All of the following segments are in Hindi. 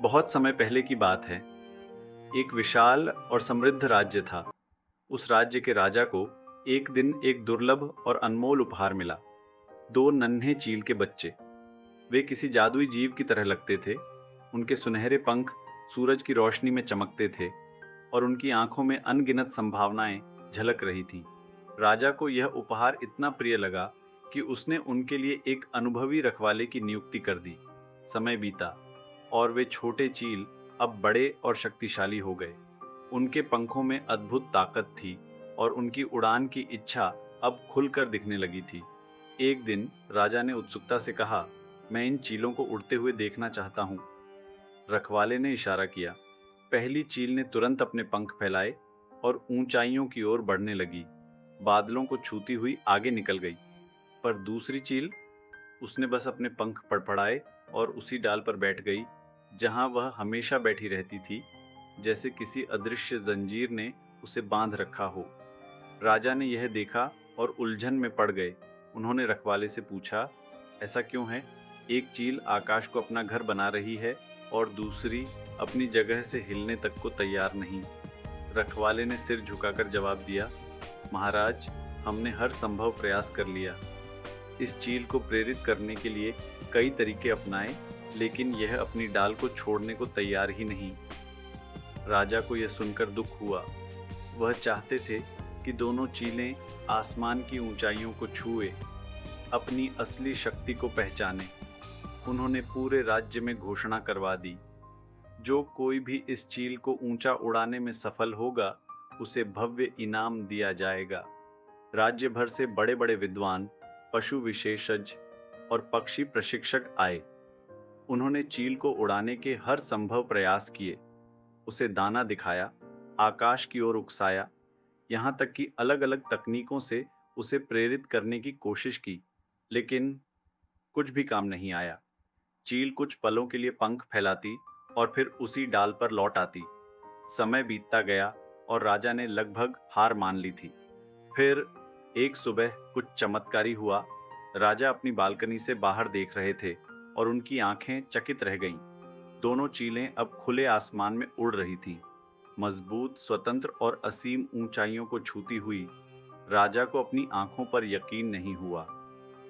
बहुत समय पहले की बात है। एक विशाल और समृद्ध राज्य था। उस राज्य के राजा को एक दिन एक दुर्लभ और अनमोल उपहार मिला। दो नन्हे चील के बच्चे। वे किसी जादुई जीव की तरह लगते थे। उनके सुनहरे पंख सूरज की रोशनी में चमकते थे और उनकी आंखों में अनगिनत संभावनाएं झलक रही थीं। राजा को यह उपहार इतना प्रिय लगा कि उसने उनके लिए एक अनुभवी रखवाले की नियुक्ति कर दी। समय बीता और वे छोटे चील अब बड़े और शक्तिशाली हो गए। उनके पंखों में अद्भुत ताकत थी और उनकी उड़ान की इच्छा अब खुलकर दिखने लगी थी। एक दिन राजा ने उत्सुकता से कहा, मैं इन चीलों को उड़ते हुए देखना चाहता हूँ। रखवाले ने इशारा किया। पहली चील ने तुरंत अपने पंख फैलाए और ऊंचाइयों की ओर बढ़ने लगी। बादलों को छूती हुई आगे निकल गई। पर दूसरी चील, उसने बस अपने पंख फड़फड़ाए और उसी डाल पर बैठ गई जहां वह हमेशा बैठी रहती थी, जैसे किसी अदृश्य जंजीर ने उसे बांध रखा हो। राजा ने यह देखा और उलझन में पड़ गए। उन्होंने रखवाले से पूछा, ऐसा क्यों है? एक चील आकाश को अपना घर बना रही है और दूसरी अपनी जगह से हिलने तक को तैयार नहीं। रखवाले ने सिर झुकाकर जवाब दिया, महाराज, हमने हर संभव प्रयास कर लिया। इस चील को प्रेरित करने के लिए कई तरीके अपनाए, लेकिन यह अपनी डाल को छोड़ने को तैयार ही नहीं। राजा को यह सुनकर दुख हुआ। वह चाहते थे कि दोनों चीलें आसमान की ऊंचाइयों को छुए, अपनी असली शक्ति को पहचाने। उन्होंने पूरे राज्य में घोषणा करवा दी, जो कोई भी इस चील को ऊंचा उड़ाने में सफल होगा, उसे भव्य इनाम दिया जाएगा। राज्य भर से बड़े बड़े विद्वान, पशु विशेषज्ञ और पक्षी प्रशिक्षक आए। उन्होंने चील को उड़ाने के हर संभव प्रयास किए, उसे दाना दिखाया, आकाश की ओर उकसाया, यहाँ तक कि अलग अलग तकनीकों से उसे प्रेरित करने की कोशिश की, लेकिन कुछ भी काम नहीं आया। चील कुछ पलों के लिए पंख फैलाती और फिर उसी डाल पर लौट आती। समय बीतता गया और राजा ने लगभग हार मान ली थी। फिर एक सुबह कुछ चमत्कारी हुआ। राजा अपनी बालकनी से बाहर देख रहे थे और उनकी आंखें चकित रह गईं। दोनों चीलें अब खुले आसमान में उड़ रही थीं, मजबूत, स्वतंत्र और असीम ऊंचाइयों को छूती हुई। राजा को अपनी आंखों पर यकीन नहीं हुआ।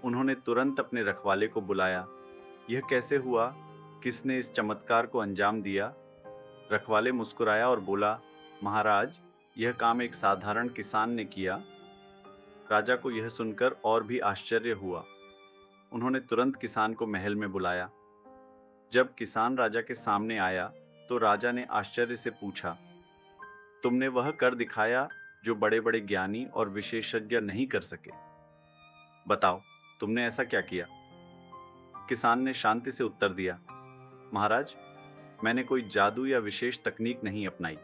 उन्होंने तुरंत अपने रखवाले को बुलाया। यह कैसे हुआ? किसने इस चमत्कार को अंजाम दिया? रखवाले मुस्कुराया और बोला, महाराज, यह काम एक साधारण किसान ने किया। राजा को यह सुनकर और भी आश्चर्य हुआ। उन्होंने तुरंत किसान को महल में बुलाया। जब किसान राजा के सामने आया तो राजा ने आश्चर्य से पूछा, तुमने वह कर दिखाया जो बड़े बड़े ज्ञानी और विशेषज्ञ नहीं कर सके। बताओ, तुमने ऐसा क्या किया? किसान ने शांति से उत्तर दिया, महाराज, मैंने कोई जादू या विशेष तकनीक नहीं अपनाई।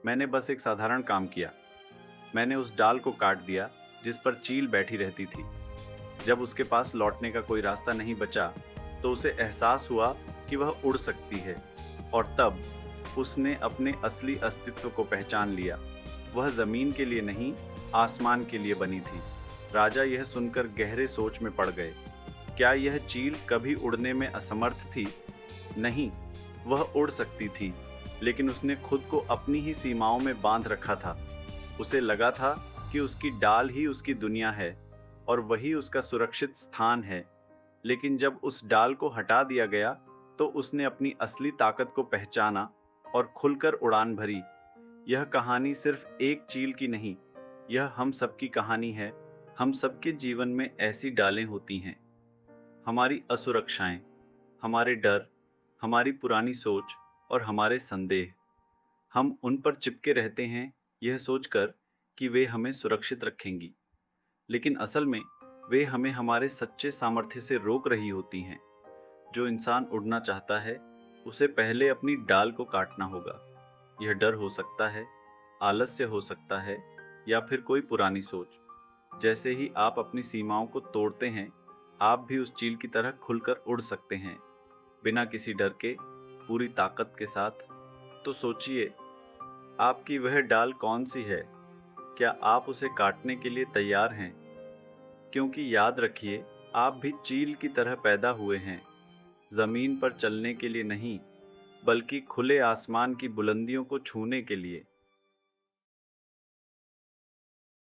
मैंने बस एक साधारण काम किया। मैंने उस डाल को काट दिया जिस पर चील बैठी रहती थी। जब उसके पास लौटने का कोई रास्ता नहीं बचा तो उसे एहसास हुआ कि वह उड़ सकती है, और तब उसने अपने असली अस्तित्व को पहचान लिया। वह जमीन के लिए नहीं, आसमान के लिए बनी थी। राजा यह सुनकर गहरे सोच में पड़ गए। क्या यह चील कभी उड़ने में असमर्थ थी? नहीं, वह उड़ सकती थी, लेकिन उसने खुद को अपनी ही सीमाओं में बांध रखा था। उसे लगा था कि उसकी डाल ही उसकी दुनिया है और वही उसका सुरक्षित स्थान है। लेकिन जब उस डाल को हटा दिया गया तो उसने अपनी असली ताकत को पहचाना और खुलकर उड़ान भरी। यह कहानी सिर्फ एक चील की नहीं, यह हम सबकी कहानी है। हम सबके जीवन में ऐसी डालें होती हैं। हमारी असुरक्षाएं, हमारे डर, हमारी पुरानी सोच और हमारे संदेह। हम उन पर चिपके रहते हैं, यह सोचकर कि वे हमें सुरक्षित रखेंगी, लेकिन असल में वे हमें हमारे सच्चे सामर्थ्य से रोक रही होती हैं। जो इंसान उड़ना चाहता है, उसे पहले अपनी डाल को काटना होगा। यह डर हो सकता है, आलस्य हो सकता है, या फिर कोई पुरानी सोच। जैसे ही आप अपनी सीमाओं को तोड़ते हैं, आप भी उस चील की तरह खुलकर उड़ सकते हैं, बिना किसी डर के, पूरी ताकत के साथ। तो सोचिए, आपकी वह डाल कौन सी है? क्या आप उसे काटने के लिए तैयार हैं? क्योंकि याद रखिए, आप भी चील की तरह पैदा हुए हैं, जमीन पर चलने के लिए नहीं, बल्कि खुले आसमान की बुलंदियों को छूने के लिए।